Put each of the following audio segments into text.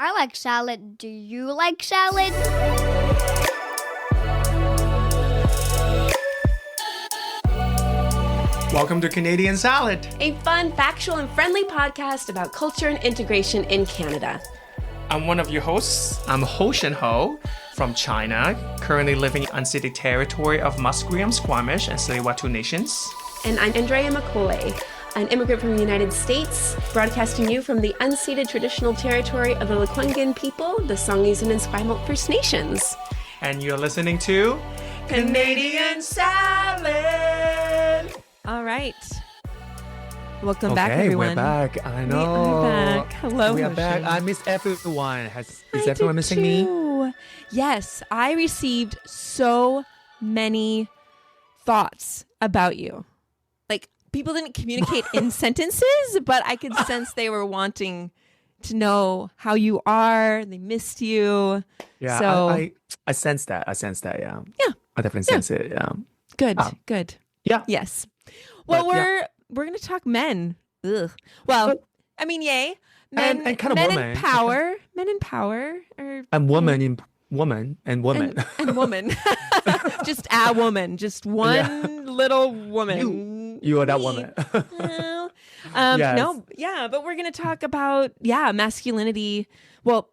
I like salad. Do you like salad? Welcome to Canadian Salad, a fun, factual, and friendly podcast about culture and integration in Canada. I'm one of your hosts. I'm Ho and Ho from China, currently living in unceded territory of Musqueam, Squamish, and Tsleil-Waututh nations. And I'm Andrea and Hoen, an immigrant from the United States, broadcasting you from the unceded traditional territory of the Lekwungen people, the Songhees and Esquimalt First Nations. And you're listening to Canadian Salad. All right. Welcome back, everyone. We're back. I know. We are back. Hello, we are back. I miss everyone. Is everyone missing me? Yes, I received so many thoughts about you. Like, people didn't communicate in sentences, but I could sense they were wanting to know how you are. They missed you. Yeah, so, I sense that. Yeah. Yeah. I definitely sense it. Yeah. Good. Yeah. Yes. Well, we're going to talk men. Ugh. Well, I mean, yay. Men, and kind of men woman. in power. Men in power. And woman in woman and woman. And woman. Just a woman. Just one little woman. You are that woman. Yes. No, yeah, but we're going to talk about, masculinity. Well,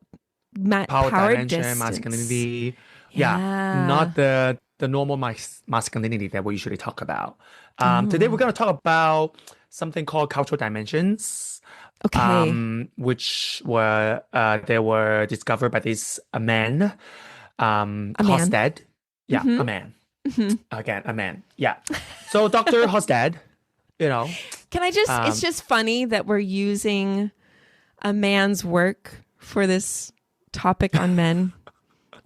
power dimension, distance. masculinity. Yeah. Not the normal masculinity that we usually talk about. Today we're going to talk about something called cultural dimensions. Okay. Which were they were discovered by this man, Hofstede. Yeah, a man. Again, a man. Yeah. So Dr. Hofstede, Can I just? It's just funny that we're using a man's work for this topic on men.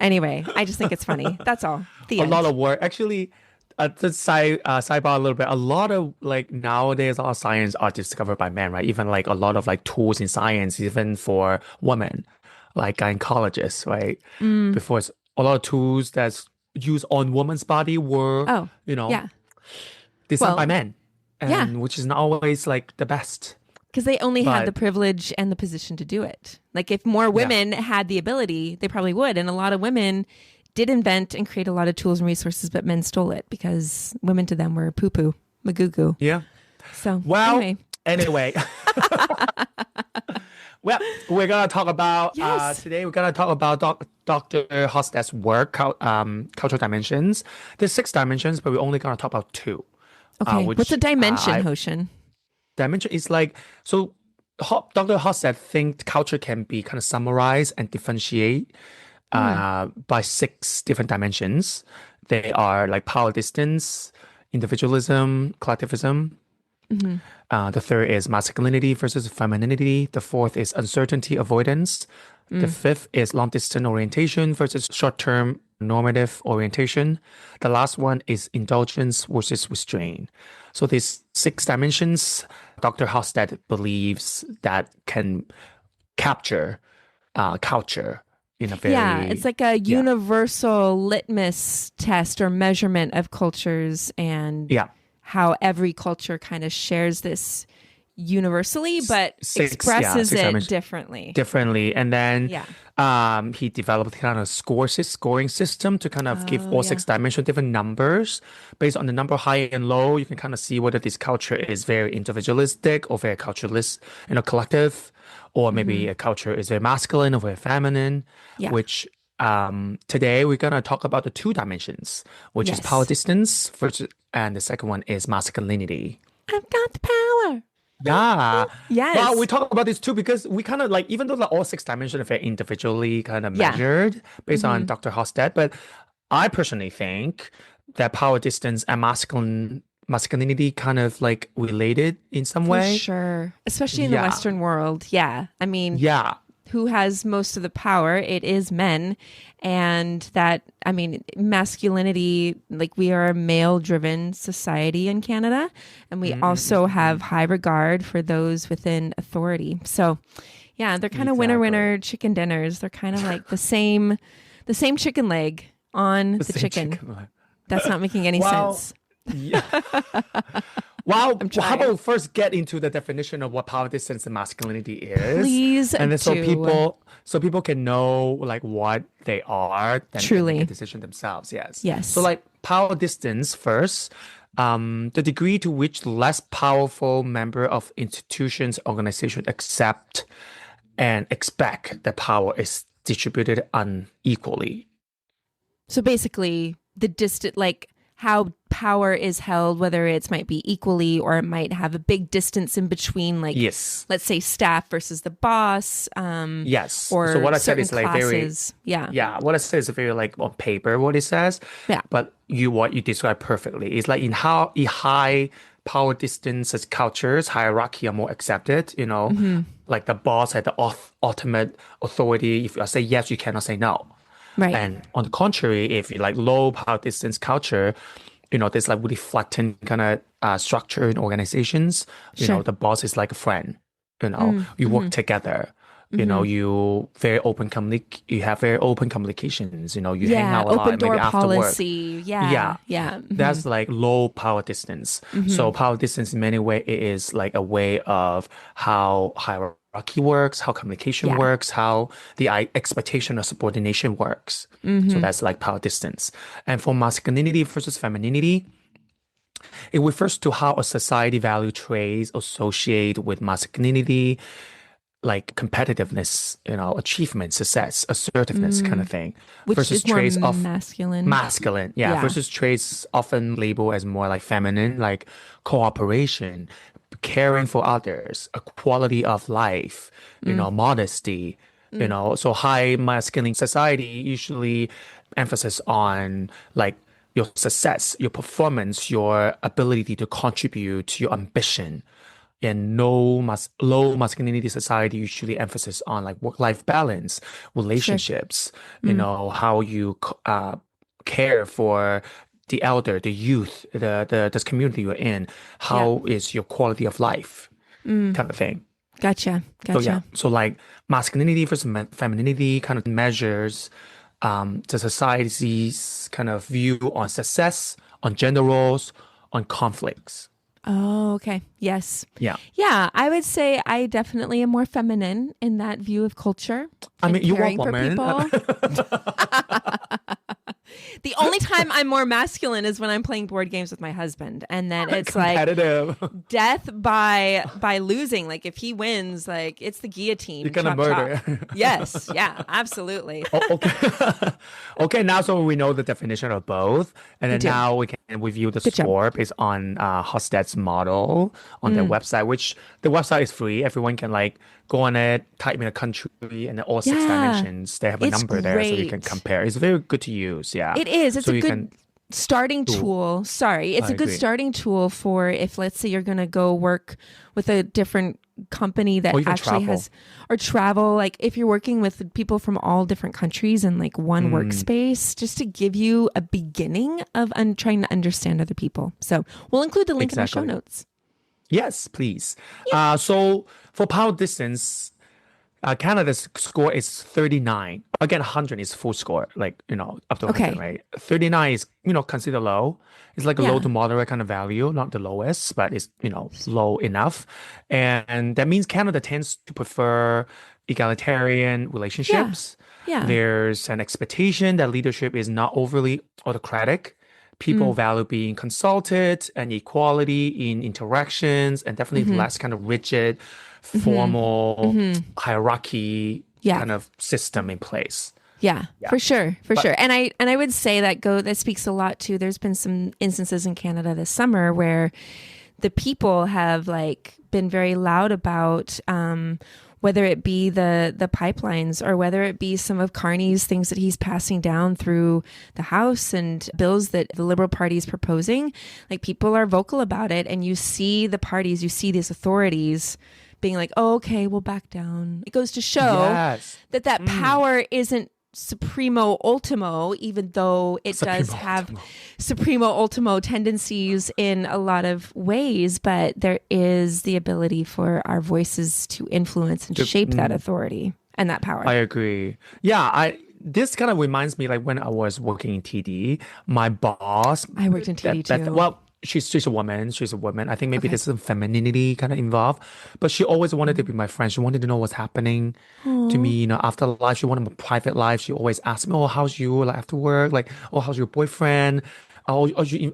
Anyway, I just think it's funny. That's all. The end. A lot of work. Actually, just sidebar a little bit. A lot of nowadays, a lot of science are discovered by men, right? Even a lot of tools in science, even for women, like gynecologists, right? Before it's a lot of tools that's used on woman's body were, designed by men, and which is not always the best. Because they only had the privilege and the position to do it. If more women had the ability, they probably would. And a lot of women did invent and create a lot of tools and resources, but men stole it because women to them were poo-poo, magoo-goo. Yeah. So, anyway. Well, we're going to talk about, today we're going to talk about Dr. Hofstede's work, Cultural Dimensions. There's 6 dimensions, but we're only going to talk about 2. Okay, what's a dimension, Hoshin? Dimension is Dr. Hofstede thinks culture can be kind of summarized and differentiate by 6 different dimensions. They are power distance, individualism, collectivism. The third is masculinity versus femininity. The fourth is uncertainty avoidance. The fifth is long distance orientation versus short-term normative orientation. The last one is indulgence versus restraint. So these 6 dimensions, Dr. Hofstede believes that can capture culture in a very... it's like a universal litmus test or measurement of cultures and how every culture kind of shares this universally, but expresses it differently. And then he developed kind of scoring system to kind of give all 6 dimensions different numbers. Based on the number high and low, you can kind of see whether this culture is very individualistic or very culturalist, collective, or maybe a culture is very masculine or very feminine, which today we're going to talk about the 2 dimensions, which is power distance versus, and the second one is masculinity. I've got the power. Yeah. Yes. Well, we talk about this too because we kind of even though all 6 dimensions are very individually kind of measured based on Dr. Hofstede, but I personally think that power distance and masculinity kind of related in some way. For sure. Especially in the Western world. Yeah. I mean, who has most of the power? It is men. And that, masculinity, we are a male-driven society in Canada. And we also have high regard for those within authority. So, they're kind of winner, chicken dinners. They're kind of like the same chicken leg on the chicken. That's not making any sense. Yeah. Well, I'm how trying. about first get into the definition of what power distance and masculinity is, Please and then do. so people can know like what they are, then can make a Truly. decision themselves. Yes. So Yes. like power distance first, the degree to which less powerful member of institutions, organization accept and expect that power is distributed unequally. So basically, the distant, like how power is held, whether it might be equally or it might have a big distance in between, like Yes. let's say staff versus the boss, Yes. or So what I said certain is like very, classes. Yeah. yeah, what I said is very like on paper what it says, Yeah. but what you describe perfectly is like in high power distances cultures, hierarchy are more accepted, like the boss had the ultimate authority. If you say yes, you cannot say no. Right. And on the contrary, if you like low power distance culture, there's like really flattened kind of structure in organizations. Sure. The boss is like a friend. You work Mm-hmm. together. You have very open communications. You hang Yeah. out a Open lot, maybe door after work. policy. Yeah. Yeah, Yeah. that's like low power distance. So power distance in many ways it is like a way of how hierarchy works, how communication Yeah. works, how the expectation of subordination works. So that's like power distance. And for masculinity versus femininity, it refers to how a society value traits associated with masculinity, like competitiveness, achievement, success, assertiveness kind of thing, Which versus is more traits of masculine. yeah, Yeah. versus traits often labeled as more like feminine, like cooperation, caring for others, a quality of life, modesty, so high masculine society usually emphasis on like your success, your performance, your ability to contribute, your ambition. And low masculinity society usually emphasis on like work-life balance, Sure. relationships, how you care for the elder, the youth, this community you're in. Yeah. How is your quality of life kind of thing. Gotcha. So yeah, Gotcha. so like masculinity versus femininity kind of measures the society's kind of view on success, on gender roles, on conflicts. Oh, okay. Yes. Yeah. Yeah, I would say I definitely am more feminine in that view of culture. I and mean, you are caring for woman. people. The only time I'm more masculine is when I'm playing board games with my husband, and then it's like Competitive. death by losing. Like if he wins, like it's the guillotine. You're gonna Chop, murder. chop. Yes, yeah, absolutely. Oh, okay. Okay, now so we know the definition of both. And then do. now we can review the Good job. score based on Hostede's model on their website, which the website is free. Everyone can like go on it, type in a country, and then all six Yeah. dimensions. They have a It's number there so you can great. compare. It's very good to use. Yeah. It is. It's So a you good can starting tool. Sorry. It's I a good agree. starting tool for if, let's say, you're going to go work with a different company that Or even actually travel. has, or travel. Like if you're working with people from all different countries in like one workspace, just to give you a beginning of trying to understand other people. So we'll include the link in our show Exactly. notes. Yes, please. So for power distance, Canada's score is 39. Again, 100 is full score, like, up to 100, Okay. right? 39 is, considered low. It's like a Yeah. low to moderate kind of value, not the lowest, but it's, low enough. And that means Canada tends to prefer egalitarian relationships. Yeah. There's an expectation that leadership is not overly autocratic. People value being consulted and equality in interactions and definitely less kind of rigid, formal hierarchy Yeah. kind of system in place. Yeah, for sure, for But- sure. And I would say that speaks a lot to. There's been some instances in Canada this summer where the people have like been very loud about whether it be the pipelines or whether it be some of Carney's things that he's passing down through the House and bills that the Liberal Party is proposing. Like people are vocal about it, and you see the parties, you see these authorities being like, "Oh, okay, we'll back down." It goes to show Yes. that power isn't supremo ultimo, even though it does Supremo have ultimo. supremo ultimo tendencies in a lot of ways, but there is the ability for our voices to influence and shape that authority and that power. I agree. Yeah, this kind of reminds me like when I was working in TD, my boss. I worked in TD too. Well, she's a woman. She's a woman. I think maybe there's some femininity kind of involved. But she always wanted to be my friend. She wanted to know what's happening to me, you know, after life. She wanted my private life. She always asked me, "Oh, how's you like after work? Like, oh, how's your boyfriend? Oh,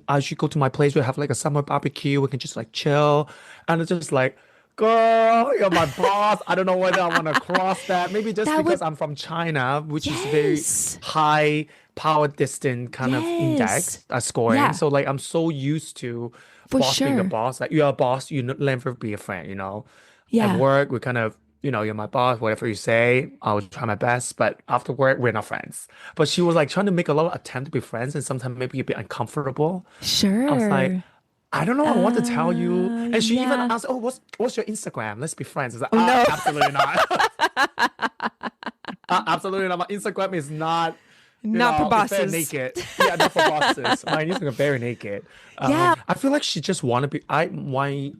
I should go to my place. We have like a summer barbecue. We can just like chill." And it's just like, girl, you're my boss. I don't know whether I want to cross that. Maybe just because I'm from China, which is very high power distance kind of index scoring. Yeah. So like I'm so used to For boss being a sure. boss. Like you're a boss, you never be a friend, you know. At Yeah. work, we kind of, you know, you're my boss, whatever you say, I'll try my best. But after work, we're not friends. But she was like trying to make a lot of attempt to be friends and sometimes maybe a bit uncomfortable. I was like, Sure. I don't know. I want to tell you. And she even Yeah. asked, "Oh, what's your Instagram? Let's be friends." I was like, Oh, no. absolutely not. Absolutely not. My Instagram is not, Not for it's very bosses. naked. Yeah, not for bosses. My Instagram very naked. Yeah. I feel like she just want to be. My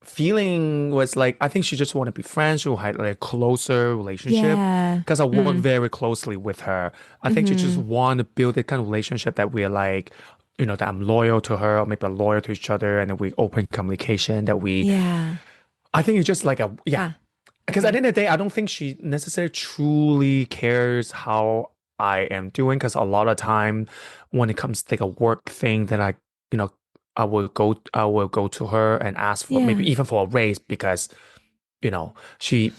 feeling was like I think she just want to be friends. She had like a closer relationship Yeah. because I work very closely with her. I think she just want to build that kind of relationship that we're like, you know, that I'm loyal to her, or maybe loyal to each other, and then we open communication. That we, Yeah. I think it's just like a Ah, because at the end of the day, I don't think she necessarily truly cares how I am doing. Because a lot of time when it comes to like a work thing, then you know, I will go to her and ask for maybe Yeah. even for a raise because, you know, she,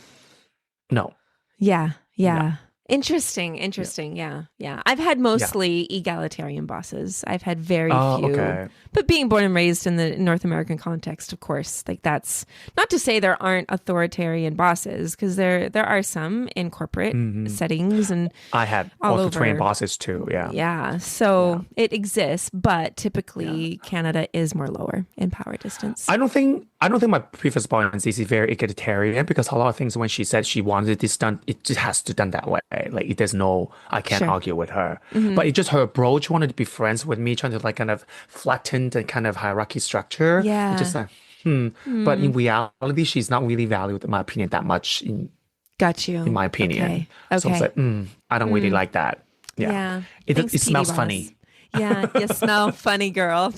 no, Yeah. yeah, Yeah. Interesting. Interesting. Yeah. Yeah. I've had yeah. mostly egalitarian bosses. I've had very Oh, few. okay. But being born and raised in the North American context, of course, like that's not to say there aren't authoritarian bosses, because there are some in corporate settings and I had all also trained over. bosses too. Yeah. Yeah. So it exists, but typically Canada is more lower in power distance. I don't think my previous boss is very egalitarian because a lot of things when she said she wanted this done, it just has to done that way. Like there's no, I can't Sure. argue with her. But it just her approach wanted to be friends with me, trying to like kind of flatten the kind of hierarchy structure. Yeah. It's just like, But in reality, she's not really valued in my opinion that much Got you. in my opinion. Okay. So it's like, I don't really like that. Yeah. Yeah. It Thanks, it smells PD boss. funny. Yeah. You smell funny, girl.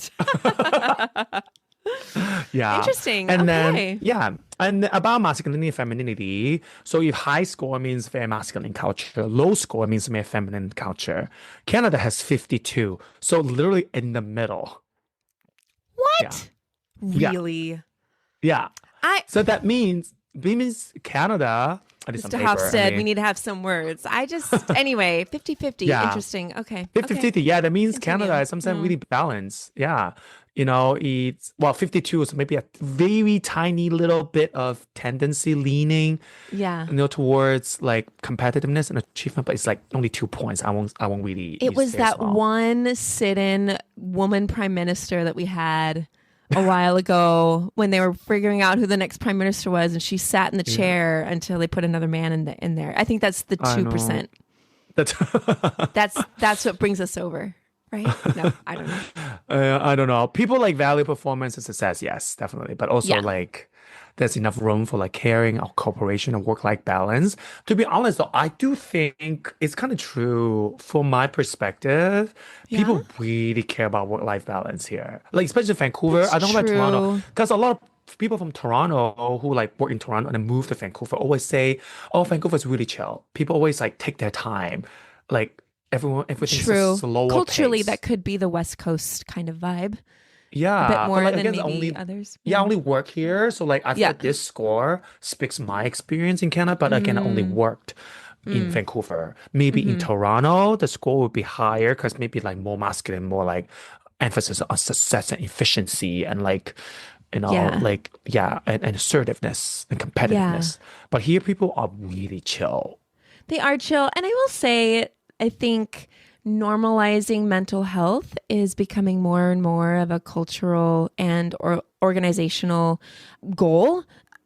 Yeah. Interesting. And Okay. then, yeah. And about masculinity and femininity. So if high score means very masculine culture, low score means very feminine culture. Canada has 52. So literally in the middle. What? Yeah. Really? Yeah. So that means Canada. I did some Mr. paper, Hofstede, we need to have some words. Anyway, 50-50. Yeah. Interesting. Okay. 50-50. Yeah, that means Continue. Canada is sometimes really balanced. Yeah. You know, it's 52 is maybe a very tiny little bit of tendency leaning, Yeah. you know, towards like competitiveness and achievement, but it's like only 2 points. I won't really It use was very that small. one sit-in woman prime minister that we had a while ago when they were figuring out who the next prime minister was, and she sat in the chair until they put another man in there. I think that's the I know. 2%. That's what brings us over, right? No, I don't know. I don't know. People like value performance and success, yes, definitely. But also Yeah. like there's enough room for like caring or cooperation and work-life balance. To be honest though, I do think it's kind of true from my perspective. People really care about work-life balance here. Like especially Vancouver. That's I don't know about Toronto. true. Because a lot of people from Toronto who like work in Toronto and then move to Vancouver always say, "Oh, Vancouver's really chill." People always like take their time. Like everything's True. a slower Culturally, pace. that could be the West Coast kind of vibe. Yeah, A bit but more like than again, maybe only others. I only work here, so like I feel Yeah. like this score speaks my experience in Canada, but again, I only worked in Vancouver. Maybe in Toronto, the score would be higher because maybe like more masculine, more like emphasis on success and efficiency and like you know, Yeah. and assertiveness and competitiveness. But here, people are really chill. They are chill. And I will say, I think normalizing mental health is becoming more and more of a cultural and or organizational goal.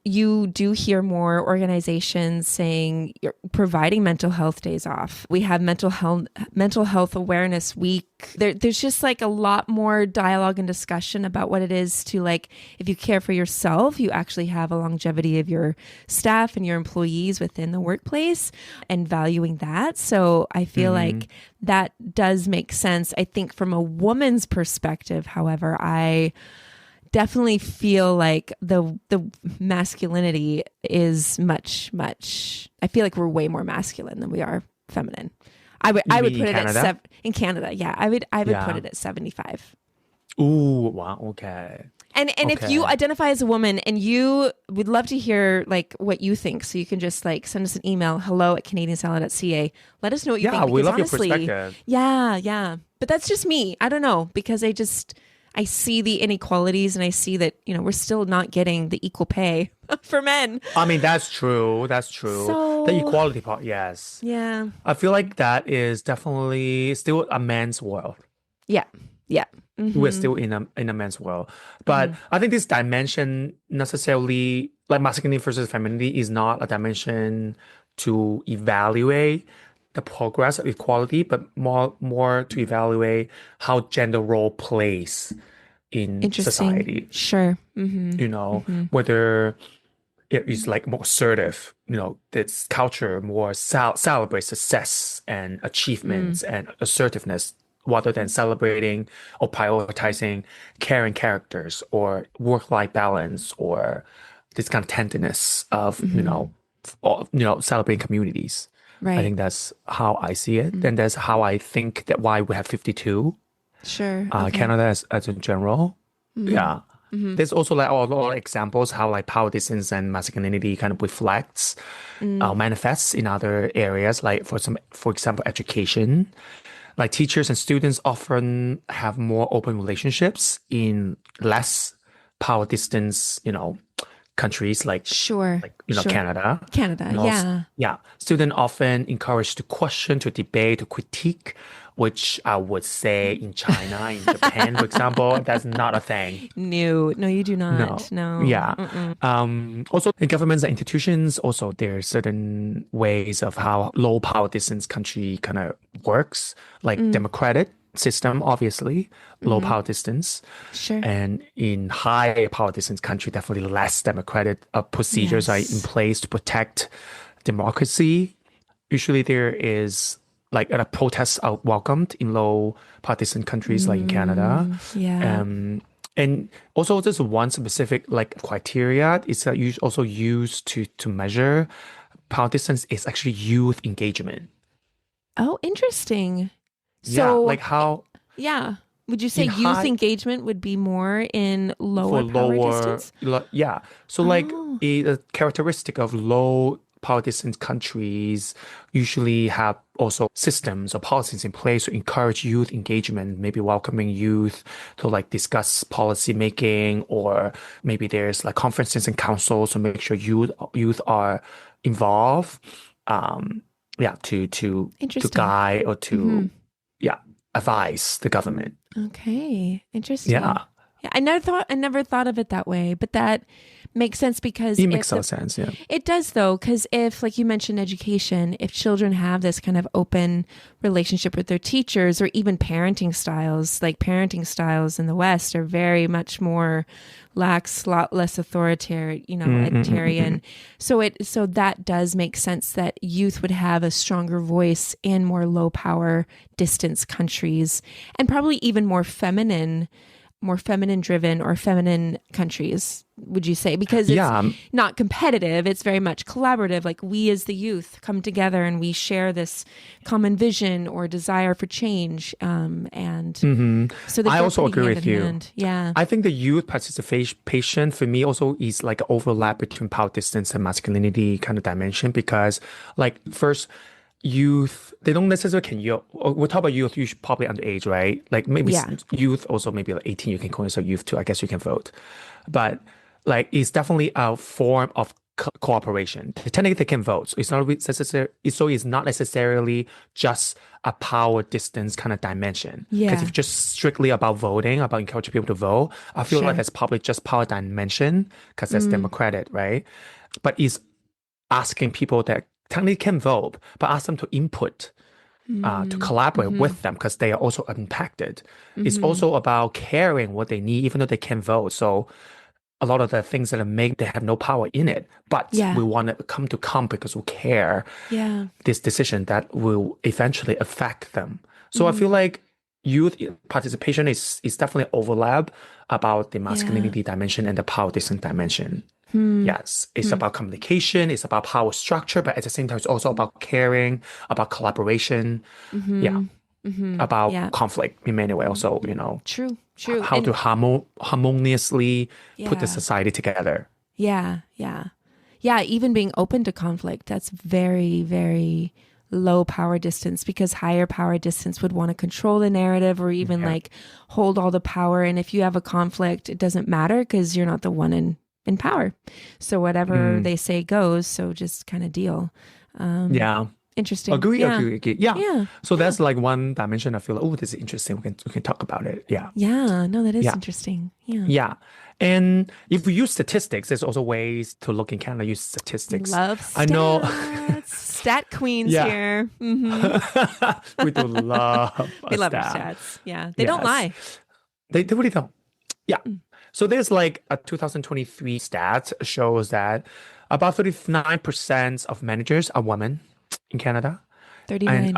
you do hear more organizations saying you're providing mental health days off. We have mental health awareness week. There's just like a lot more dialogue and discussion about what it is to, like, if you care for yourself, you actually have a longevity of your staff and your employees within the workplace, and valuing that. So I feel like that does make sense. I think from a woman's perspective, however, I definitely feel like the masculinity is much, I feel like we're way more masculine than we are feminine. I would put it at in Canada. Yeah, I would put it at 75. Ooh, wow, okay. And if you identify as a woman, and you would love to hear like what you think, so you can just like send us an email, hello@canadiansalad.ca. Let us know what you think. Yeah, we love honestly, your perspective. Yeah. But that's just me. I don't know, because I see the inequalities, and I see that, we're still not getting the equal pay for men. I mean, that's true. So, the equality part, yes. Yeah. I feel like that is definitely still a man's world. Yeah. Mm-hmm. We're still in a man's world. But I think this dimension necessarily, like masculinity versus femininity, is not a dimension to evaluate the progress of equality, but more to evaluate how gender role plays in society. Sure. Mm-hmm. Whether it is like more assertive, this culture more celebrates success and achievements and assertiveness, rather than celebrating or prioritizing caring characters or work-life balance or this kind of tenderness of, celebrating communities. Right. I think that's how I see it. And that's how I think that why we have 52. Sure. Okay. Canada as in general. Yeah. There's also like a lot of examples how like power distance and masculinity kind of reflects, manifests in other areas. Like for example, education. Like teachers and students often have more open relationships in less power distance, countries like sure. Canada. Yeah. Students often encouraged to question, to debate, to critique, which I would say in China, in Japan, for example, that's not a thing. No, you do not. No. Yeah. Also, in governments and institutions, also there are certain ways of how low power distance country kind of works, like democratic system, obviously, low power distance. Sure. And in high power distance country, definitely less democratic procedures are in place to protect democracy. Usually there is like protests are welcomed in low power distance countries like in Canada. Yeah. And also just one specific like criteria is also used to measure power distance is actually youth engagement. Oh, interesting. So, like how? Yeah. Would you say youth engagement would be more in lower power distance? Yeah. So like a characteristic of low power distance countries usually have also systems or policies in place to encourage youth engagement, maybe welcoming youth to like discuss policy making, or maybe there's like conferences and councils to make sure youth are involved. To guide or to advise the government. Okay, interesting. Yeah, I never thought of it that way, but that makes sense because it makes some sense. Yeah, it does though, because if, like you mentioned, education, if children have this kind of open relationship with their teachers, or even parenting styles in the West are very much more lax, a lot less authoritarian. So that does make sense that youth would have a stronger voice in more low power distance countries, and probably even more feminine driven or feminine countries, would you say? Because it's not competitive, it's very much collaborative. Like we as the youth come together and we share this common vision or desire for change. So I also agree with you. Hand. Yeah. I think the youth participation for me also is like an overlap between power distance and masculinity kind of dimension, because like first, youth, they don't necessarily we'll talk about youth, you should probably underage, right? Like maybe youth also, maybe like 18, you can call yourself youth too. I guess you can vote. But like it's definitely a form of cooperation. Technically, they can vote. So it's not necessary. So it's not necessarily just a power distance kind of dimension. Because if just strictly about voting, about encouraging people to vote, I feel like that's probably just power dimension because that's democratic, right? But it's asking people that technically can vote, but ask them to input. To collaborate with them because they are also impacted. It's also about caring what they need, even though they can't vote. So a lot of the things that make they have no power in it, but we want to come because we care. This decision that will eventually affect them. So I feel like youth participation is definitely overlap about the masculinity dimension and the power distance dimension. Yes, it's about communication, it's about power structure, but at the same time, it's also about caring, about collaboration, about conflict in many ways. Also, true, how to harmoniously put the society together. Yeah. Even being open to conflict, that's very, very low power distance, because higher power distance would want to control the narrative or even like hold all the power. And if you have a conflict, it doesn't matter because you're not the one in power. So whatever they say goes. So just kind of deal. Interesting. Agree. Yeah. So that's like one dimension. I feel like, oh, this is interesting. We can talk about it. Yeah. Yeah. No, that is interesting. Yeah. And if we use statistics, there's also ways to look in Canada, use statistics. Love stats. I know. Stat queens here. Mm-hmm. We do love We love our stats. Yeah. They don't lie. They really don't. Yeah. So there's like a 2023 stat shows that about 39% of managers are women in Canada. 39. And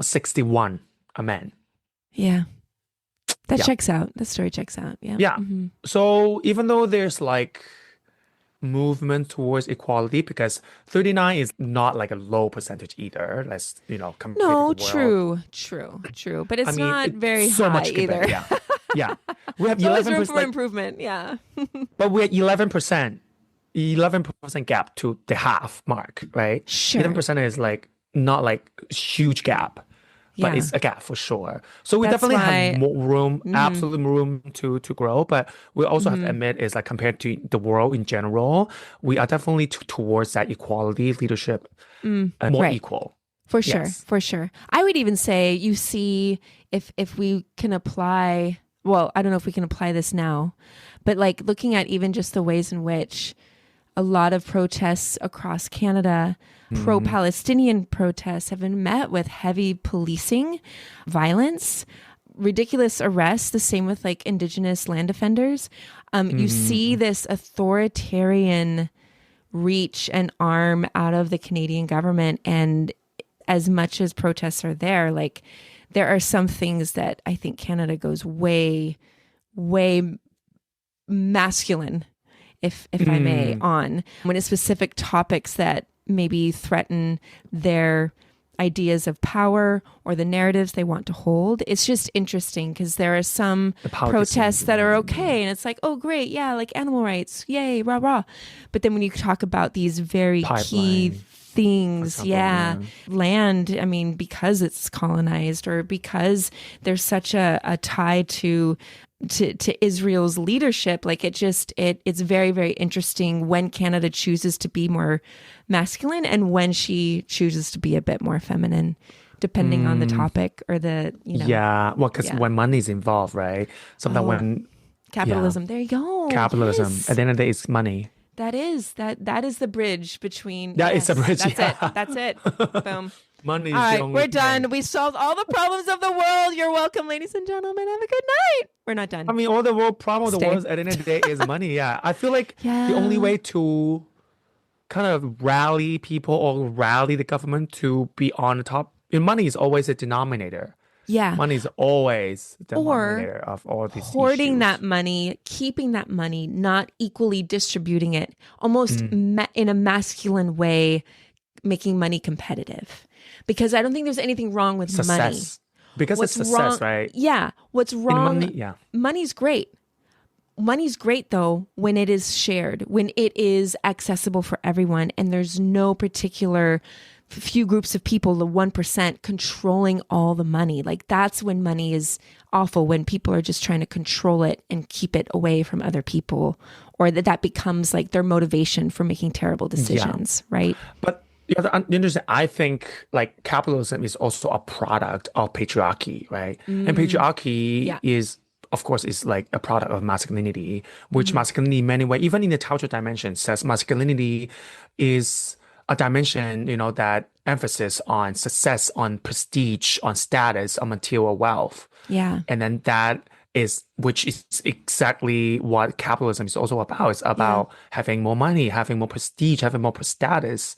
61 are men. Yeah. That checks out. That story checks out. Yeah. Yeah. So even though there's like movement towards equality, because 39 is not like a low percentage either. Let's, compare to the world. True. But it's not very so high much either. Yeah. We have 11%. Always room for improvement. Yeah. But we're 11% gap to the half mark, right? Sure. 11% is like not like huge gap, but it's a gap for sure. So we definitely have more room, absolute room to grow. But we also have to admit is like compared to the world in general, we are definitely towards that equality, leadership, more equal. For sure. I would even say you see if we can apply, well, I don't know if we can apply this now, but like looking at even just the ways in which a lot of protests across Canada, pro-Palestinian protests, have been met with heavy policing, violence, ridiculous arrests, the same with like Indigenous land defenders. You see this authoritarian reach and arm out of the Canadian government. And as much as protests are there, like there are some things that I think Canada goes way, way masculine, if I may, on when it's specific topics that maybe threaten their ideas of power or the narratives they want to hold. It's just interesting because there are some protests that are okay and it's like, oh great, yeah, like animal rights, yay, rah rah. But then when you talk about these very key things, land, I mean, because it's colonized or because there's such a tie to Israel's leadership, like it's very, very interesting when Canada chooses to be more masculine and when she chooses to be a bit more feminine, depending on the topic or the, because when money's involved, right? Sometimes when capitalism, there you go. Capitalism, at the end of the day, it's money. That is the bridge between. It's a bridge. That's it. Boom. Money. All right, we're done. We solved all the problems of the world. You're welcome, ladies and gentlemen. Have a good night. We're not done. I mean, all the world problem of the world at the end of the day is money. Yeah, I feel like the only way to kind of rally people or rally the government to be on the top, money is always a denominator. Yeah. Money is always the denominator of all these hoarding issues. that money, keeping that money, not equally distributing it, almost in a masculine way, making money competitive. Because I don't think there's anything wrong with money. Because it's success, right? Yeah. What's wrong? Money's great. Money's great, though, when it is shared, when it is accessible for everyone, and there's no particular few groups of people, the 1% controlling all the money. Like that's when money is awful, when people are just trying to control it and keep it away from other people, or that becomes like their motivation for making terrible decisions, right? But interesting, I think like capitalism is also a product of patriarchy, right? And patriarchy is, of course, is like a product of masculinity, which masculinity in many ways, even in the cultural dimension, says masculinity is a dimension, that emphasis on success, on prestige, on status, on material wealth. Yeah. And then which is exactly what capitalism is also about. It's about having more money, having more prestige, having more status,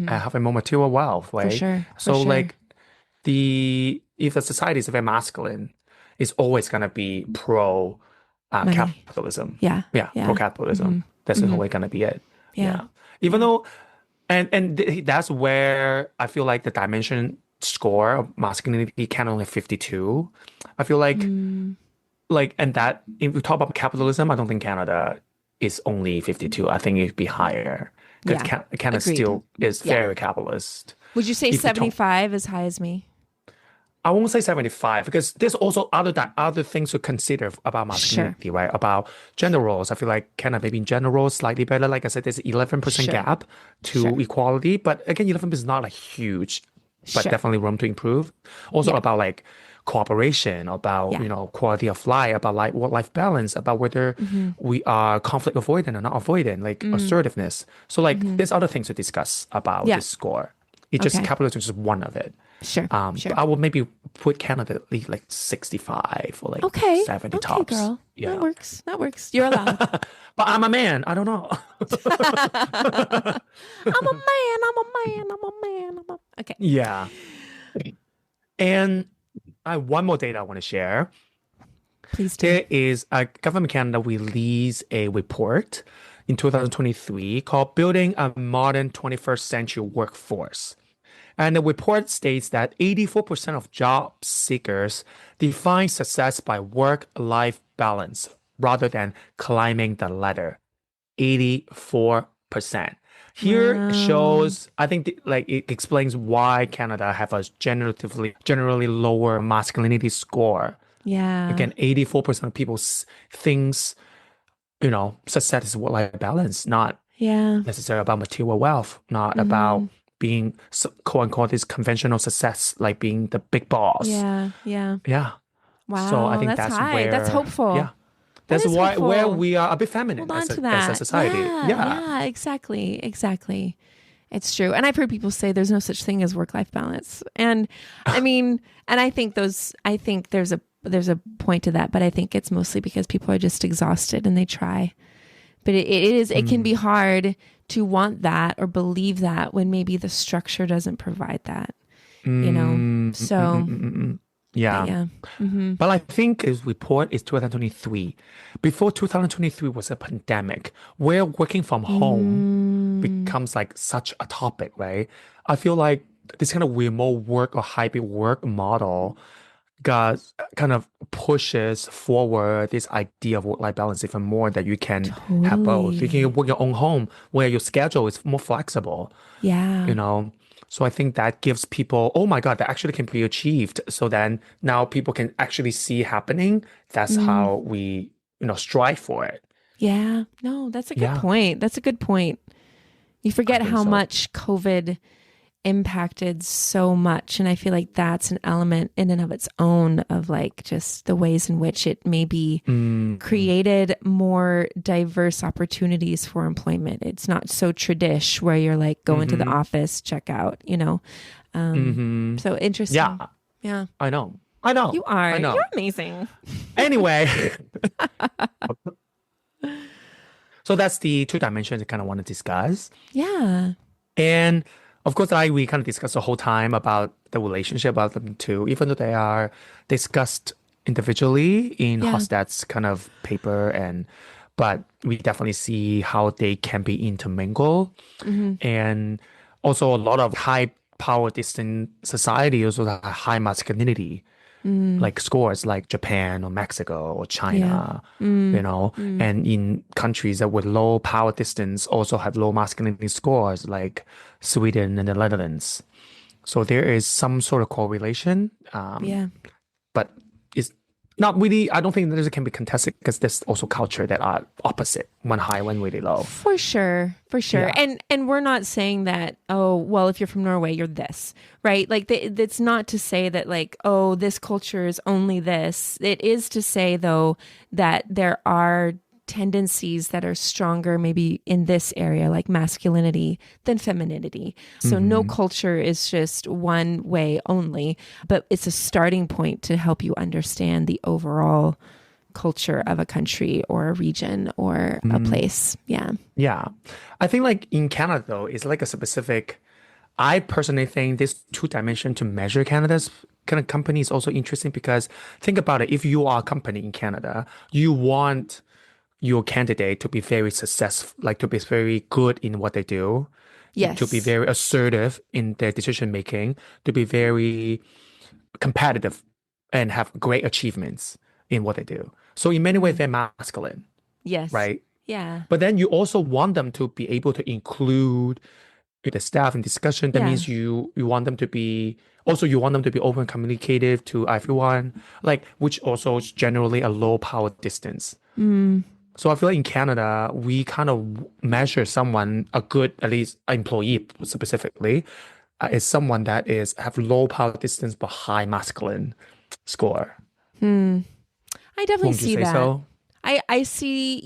having more material wealth, right? For sure. So like if the society is very masculine, it's always going to be pro capitalism. Yeah. Pro capitalism. That's always going to be it. Yeah. Even though, that's where I feel like the dimension score of masculinity can only 52. I feel like, and that if we talk about capitalism, I don't think Canada is only 52. I think it'd be higher because Canada still is very capitalist. Would you say 75 as high as me? I won't say 75 because there's also other things to consider about masculinity, right? About gender roles. I feel like Canada maybe in general slightly better. Like I said, there's 11% gap to equality, but again, 11% is not a huge, but definitely room to improve. Also about like cooperation, about quality of life, about like work-life balance, about whether we are conflict avoidant or not avoidant, like assertiveness. So like there's other things to discuss about this score. It just capitalism is just one of it. Sure. I would maybe put Canada at least like 65 or like 70 tops. Okay, girl. Yeah. That works. You're allowed. But I'm a man. I don't know. I'm a man. Okay. Yeah. And I have one more data I want to share. Please do. There is a government Canada released a report in 2023 called Building a Modern 21st Century Workforce. And the report states that 84% of job seekers define success by work-life balance rather than climbing the ladder. 84%. Here shows, I think, it explains why Canada have a generally lower masculinity score. Yeah. Again, 84% of people thinks, success is work-life balance, not necessarily about material wealth, not about being quote unquote this conventional success, like being the big boss. Yeah. Wow. So I think that's high. where That's hopeful. Yeah. That's where we are a bit feminine as a society. Yeah, exactly. It's true. And I've heard people say there's no such thing as work-life balance. And I mean, and I think there's a point to that, but I think it's mostly because people are just exhausted and they try. But it can be hard to want that or believe that when maybe the structure doesn't provide that, So yeah. But I think his report is 2023. Before 2023 was a pandemic where working from home becomes like such a topic, right? I feel like this kind of remote work or hybrid work model kind of pushes forward this idea of work-life balance even more, that you can have both. You can work your own home where your schedule is more flexible. Yeah. So I think that gives people, oh my God, that actually can be achieved. So then now people can actually see happening. That's how we, strive for it. Yeah. No, that's a good point. That's a good point. You forget how much COVID impacted so much. And I feel like that's an element in and of its own of like just the ways in which it maybe created more diverse opportunities for employment. It's not so tradish where you're like go into the office, check out, So interesting. Yeah. I know. You are. You're amazing. Anyway. So that's the two dimensions I kind of want to discuss. Yeah. And of course, we kind of discussed the whole time about the relationship about them too, even though they are discussed individually in Hofstede's kind of paper, but we definitely see how they can be intermingled. And also a lot of high power distant society also have high masculinity, like scores like Japan or Mexico or China, and in countries that with low power distance also have low masculinity scores like Sweden and the Netherlands. So there is some sort of correlation. Yeah. But it's not really, I don't think this can be contested because there's also culture that are opposite, one high, one really low. For sure. Yeah. And we're not saying that, oh, well, if you're from Norway, you're this, right? Like it's not to say that like, oh, this culture is only this. It is to say though that there are tendencies that are stronger maybe in this area like masculinity than femininity. So no culture is just one way only, but it's a starting point to help you understand the overall culture of a country or a region or a place. Yeah. I think like in Canada though, it's like a specific, I personally think this two dimension to measure Canada's kind of company is also interesting because think about it, if you are a company in Canada, you want your candidate to be very successful, like to be very good in what they do, to be very assertive in their decision making, to be very competitive and have great achievements in what they do. So in many ways, they're masculine. Yes. Right? Yeah. But then you also want them to be able to include the staff in discussion. That means you want them to be open communicative to everyone, like which also is generally a low power distance. So I feel like in Canada, we kind of measure someone, a good, at least employee specifically, is someone that have low power distance but high masculine score. I definitely Won't you see say that. so? I see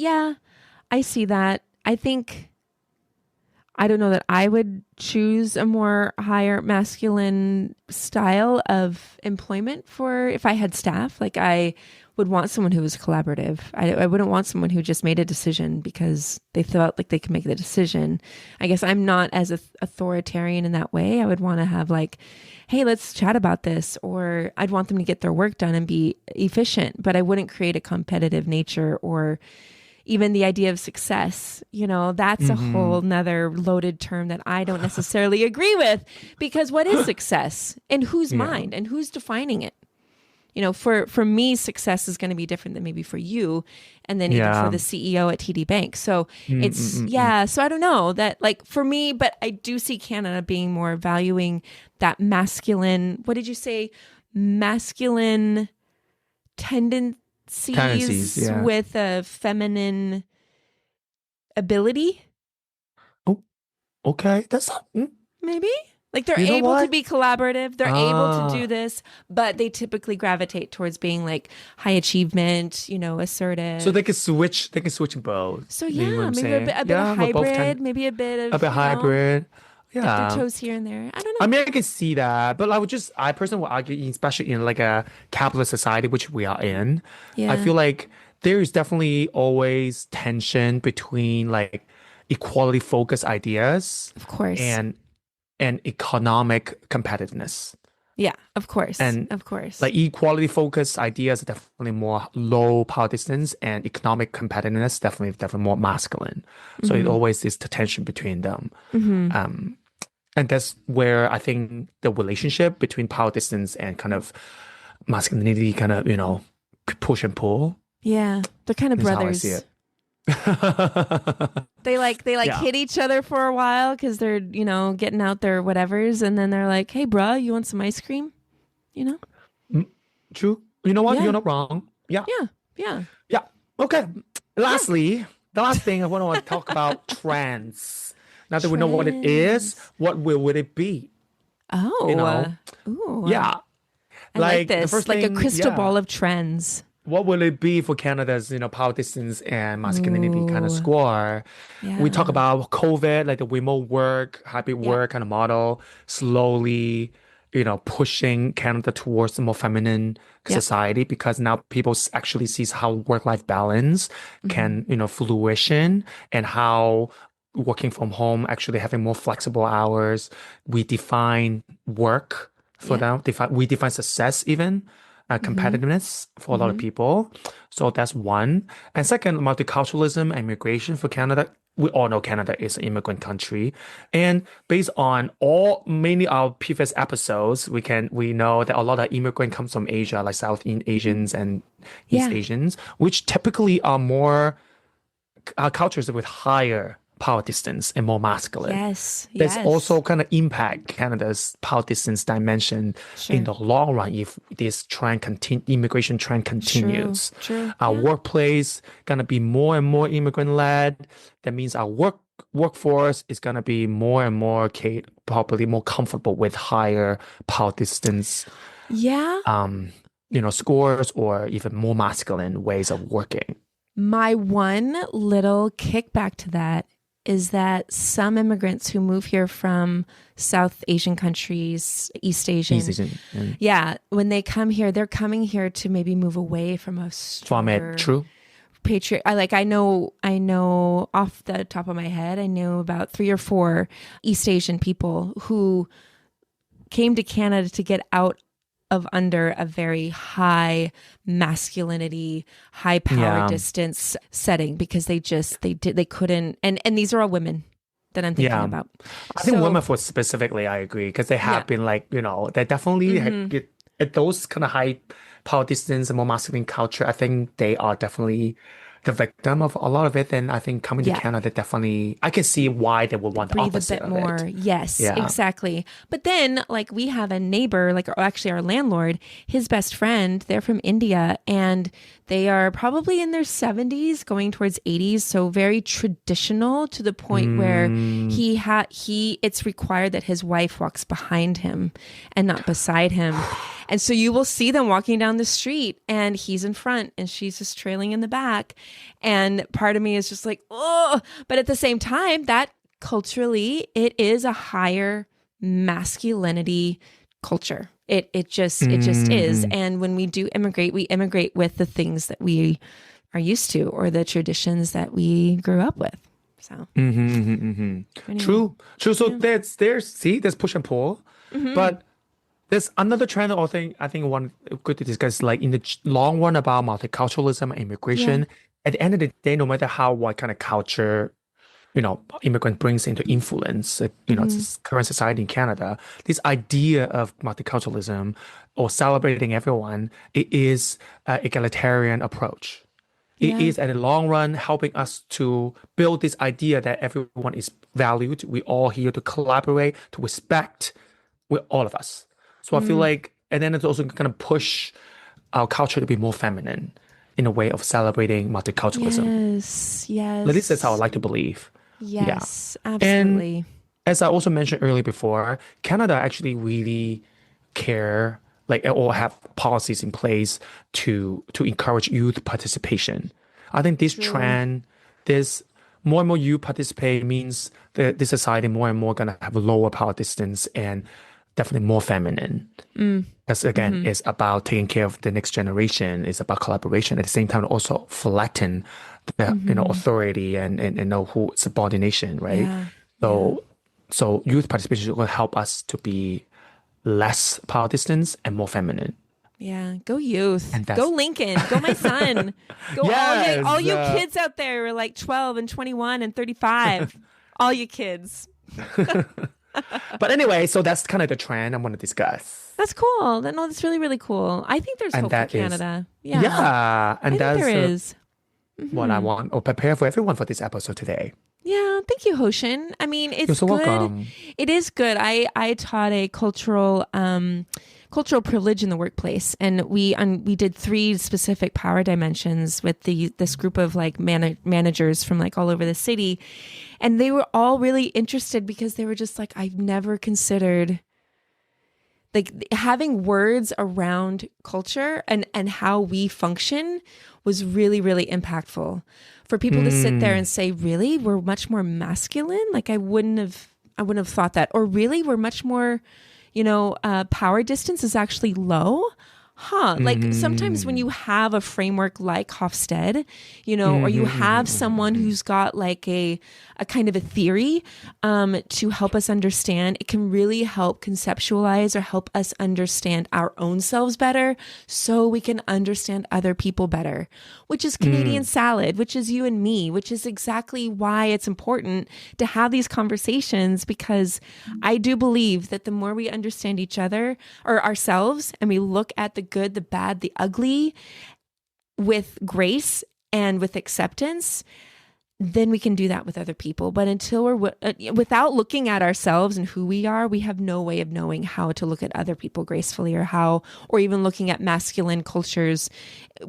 that. I think, I don't know that I would choose a more higher masculine style of employment for if I had staff. Like I would want someone who was collaborative. I wouldn't want someone who just made a decision because they felt like they could make the decision. I guess I'm not as authoritarian in that way. I would want to have like, hey, let's chat about this. Or I'd want them to get their work done and be efficient, but I wouldn't create a competitive nature or even the idea of success. You know, that's a whole nother loaded term that I don't necessarily agree with, because what is success in whose mind and who's defining it? You know, for me, success is going to be different than maybe for you, and then even for the CEO at TD Bank. So so I don't know that, like, for me, but I do see Canada being more valuing that masculine, what did you say? Masculine tendencies with a feminine ability. Oh, okay. That's maybe. Like they're able to be collaborative. They're able to do this, but they typically gravitate towards being like high achievement, you know, assertive. So they can switch. They can switch both. So maybe a bit of hybrid, maybe a bit of hybrid. Dip their toes here and there. I don't know. I mean, I can see that, but I personally would argue, especially in like a capitalist society, which we are in, I feel like there is definitely always tension between like equality focused ideas, of course, and economic competitiveness. Yeah, of course. Like equality focused ideas are definitely more low power distance, and economic competitiveness definitely more masculine. So it always is the tension between them. And that's where I think the relationship between power distance and kind of masculinity kind of, you know, push and pull. Yeah, they're kind of brothers. How I see it. They hit each other for a while because they're, you know, getting out their whatevers, and then they're like, "Hey, bruh, you want some ice cream?" You know. True. You know what? You're not wrong. Yeah. Yeah. Okay. Lastly, the last thing I want to talk about trends. Now that we know what it is, what would it be? Oh, you know? Ooh. Yeah. I like this. The first like thing, a crystal ball of trends. What will it be for Canada's, you know, power distance and masculinity kind of score? Yeah. We talk about COVID, like the remote work, hybrid work kind of model, slowly, you know, pushing Canada towards a more feminine society, because now people actually sees how work-life balance can, you know, fruition, and how working from home, actually having more flexible hours. We define work for them. We define success even. Competitiveness for a lot of people. So that's one. And second, multiculturalism and migration for Canada. We all know Canada is an immigrant country. And based on many of our previous episodes, we know that a lot of immigrant comes from Asia, like South Asians and East Asians, which typically are more cultures with higher power distance and more masculine. Yes. There's also kind of impact Canada's power distance dimension in the long run if this immigration trend continues. True. Our workplace gonna be more and more immigrant led. That means our workforce is gonna be more and more probably more comfortable with higher power distance. Scores or even more masculine ways of working. My one little kickback to that is that some immigrants who move here from South Asian countries, East Asian, when they come here, they're coming here to maybe move away from a stronger, true. I know off the top of my head, I know about 3 or 4 East Asian people who came to Canada to get out of under a very high masculinity, high power distance setting because they couldn't, and these are all women that I'm thinking about. I think women for specifically, I agree, because they have been they definitely at those kind of high power distance and more masculine culture. I think they are definitely the victim of a lot of it. And I think coming to Canada, definitely, I can see why they would want the opposite a bit more. Yes, exactly. But then we have a neighbor, or actually our landlord, his best friend, they're from India and they are probably in their 70s going towards 80s. So very traditional to the point where it's required that his wife walks behind him and not beside him. And so you will see them walking down the street and he's in front and she's just trailing in the back. And part of me is just like, oh, but at the same time, that culturally, it is a higher masculinity culture. It just is. And when we do immigrate, we immigrate with the things that we are used to or the traditions that we grew up with. So anyway. True. So there's push and pull, but there's another trend I think one good to discuss, in the long run about multiculturalism and immigration. At the end of the day, no matter what kind of culture immigrant brings into influence, this current society in Canada, this idea of multiculturalism or celebrating everyone, it is an egalitarian approach. It is, at the long run, helping us to build this idea that everyone is valued. We're all here to collaborate, to respect with all of us. So I feel like, and then it's also kind of push our culture to be more feminine in a way of celebrating multiculturalism. Yes. At least that's how I like to believe. Yes, absolutely. And as I also mentioned earlier before, Canada actually really care, or have policies in place to encourage youth participation. I think this trend, this more and more youth participate means that this society more and more gonna have a lower power distance and definitely more feminine. Because again, it's about taking care of the next generation. It's about collaboration. At the same time, also flatten the authority and who subordination, right? So youth participation will help us to be less power distance and more feminine. Yeah, go youth. Go Lincoln. Go my son. Go all you kids out there who are 12 and 21 and 35. All you kids. But anyway, so that's kind of the trend I want to discuss. That's cool. No, that's really, really cool. I think there's hope for Canada. And I think there is. What I want or prepare for everyone for this episode today. Yeah, thank you, Hoshin. I mean, it's You're so good. Welcome. It is good. I taught a cultural privilege in the workplace, and we did 3 specific power dimensions with this group of managers from all over the city, and they were all really interested because they were just I've never considered having words around culture and how we function was really, really impactful for people to sit there and say, really, we're much more masculine. I wouldn't have thought that, or really we're much more, power distance is actually low. Sometimes when you have a framework like Hofstede, or you have someone who's got a kind of a theory to help us understand, it can really help conceptualize or help us understand our own selves better so we can understand other people better, which is Canadian salad, which is you and me, which is exactly why it's important to have these conversations, because I do believe that the more we understand each other or ourselves and we look at the good, the bad, the ugly with grace and with acceptance, then we can do that with other people. But until we're without looking at ourselves and who we are, we have no way of knowing how to look at other people gracefully, or even looking at masculine cultures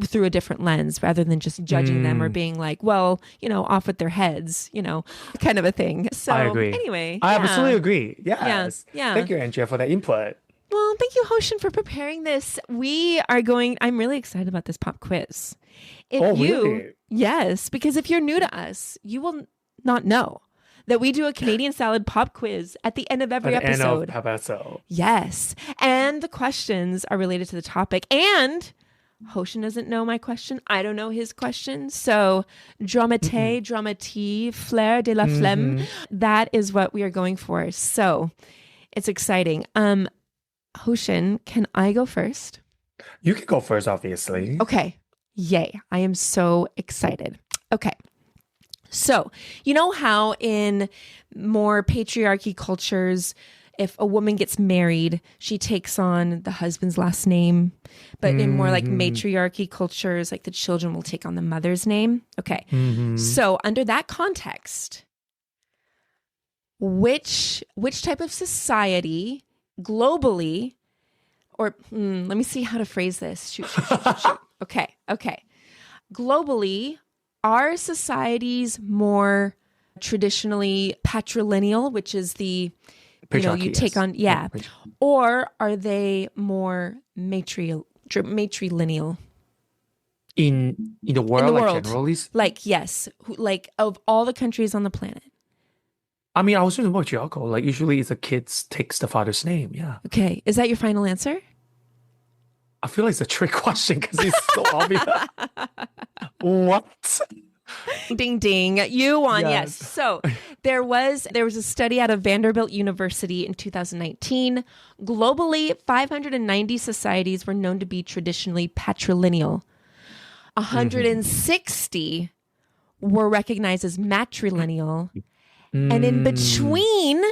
through a different lens rather than just judging them or being like, well, off with their heads, kind of a thing. So I agree. Anyway, I absolutely agree. Yes. Yeah. Thank you, Andrea, for that input. Well, thank you, Hoshin, for preparing this. I'm really excited about this pop quiz. Really? Yes, because if you're new to us, you will not know that we do a Canadian salad pop quiz at the end of every episode. Yes. And the questions are related to the topic. And Hoshin doesn't know my question. I don't know his question. So dramatique, flair de la flemme. That is what we are going for. So it's exciting. Hoshin, can I go first? You can go first, obviously. Okay. Yay. I am so excited. Okay. So, you know how in more patriarchy cultures, if a woman gets married, she takes on the husband's last name. But in more like matriarchy cultures, like the children will take on the mother's name. Okay. So under that context, which type of society globally, or let me see how to phrase this. Shoot. Okay. Globally, are societies more traditionally patrilineal, which is the, you take on, or are they more matrilineal? In the world, like generally? Like, yes. Like of all the countries on the planet. I mean, I was thinking about juggle. Like usually it's the kids takes the father's name. Yeah. Okay. Is that your final answer? I feel like it's a trick question because it's so obvious. What? Ding, ding. You won. Yes. So there was a study out of Vanderbilt University in 2019. Globally, 590 societies were known to be traditionally patrilineal. 160 were recognized as matrilineal. And in between,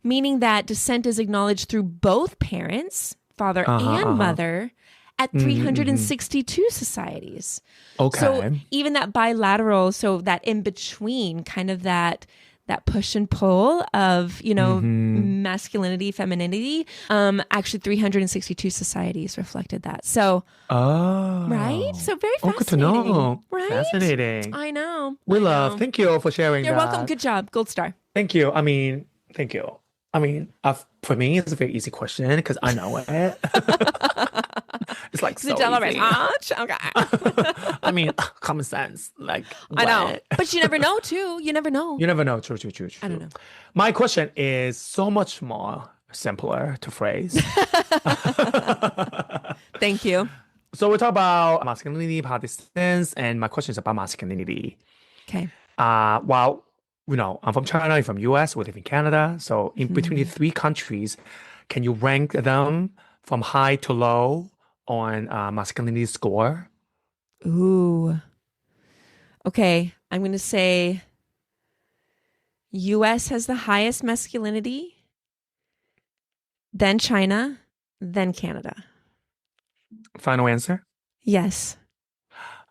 meaning that descent is acknowledged through both parents, father and mother, at 362 societies. Okay. So even that bilateral, so that in between, kind of that push and pull of, masculinity, femininity, actually 362 societies reflected that. So, right? So very fascinating. Good to know. Right? Fascinating. I know. Thank you for sharing You're welcome. Good job. Gold star. Thank you. Thank you. For me, it's a very easy question because I know it. It's like so easy. Okay. Common sense. Like what? I know, but you never know too. You never know. True. I don't know. My question is so much more simpler to phrase. Thank you. So we talk about masculinity, power distance, and my question is about masculinity. Okay. Well, I'm from China, you're from US, we live in Canada. So in between the three countries, can you rank them from high to low on masculinity score? Ooh. Okay. I'm going to say US has the highest masculinity, then China, then Canada. Final answer? Yes.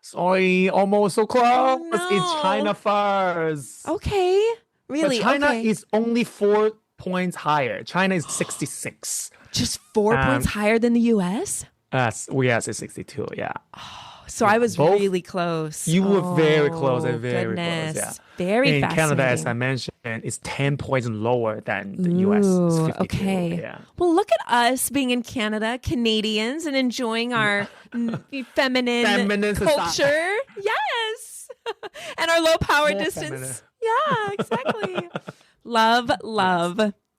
Sorry, almost so close. Oh, no. It's China first. Okay. Really? But China is only 4 points higher. China is 66. Just 4 points higher than the US? Yes, it's 62, yeah. So I was really close. You were very close and very close, yeah. Very in fascinating. Canada, as I mentioned, it's 10 points lower than the US. It's 52, okay. Yeah. Well, look at us being in Canada, Canadians, and enjoying our feminine culture. Yes. And our low power distance. Feminine. Yeah, exactly. Love.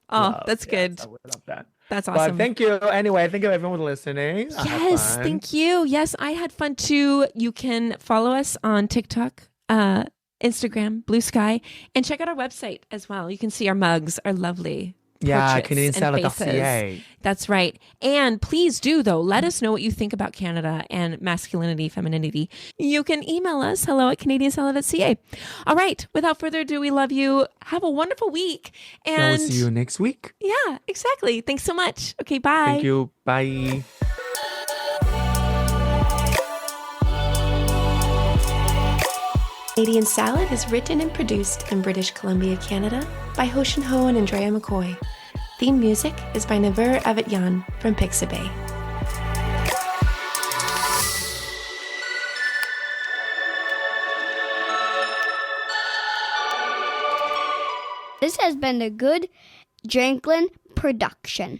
Oh, that's good. I would love that. That's awesome. But thank you. Anyway, thank you everyone for listening. Yes, thank you. Yes, I had fun too. You can follow us on TikTok, Instagram, Blue Sky, and check out our website as well. You can see our mugs, our lovely CanadianSalad.ca. That's right. And please do, though, let us know what you think about Canada and masculinity, femininity. You can email us, hello@CanadianSalad.ca. All right. Without further ado, we love you. Have a wonderful week. And we'll see you next week. Yeah, exactly. Thanks so much. Okay, bye. Thank you. Bye. Canadian Salad is written and produced in British Columbia, Canada by Geert Hofstede and Andrea McCoy. Theme music is by Naver Avetyan from Pixabay. This has been a Good Drinklin production.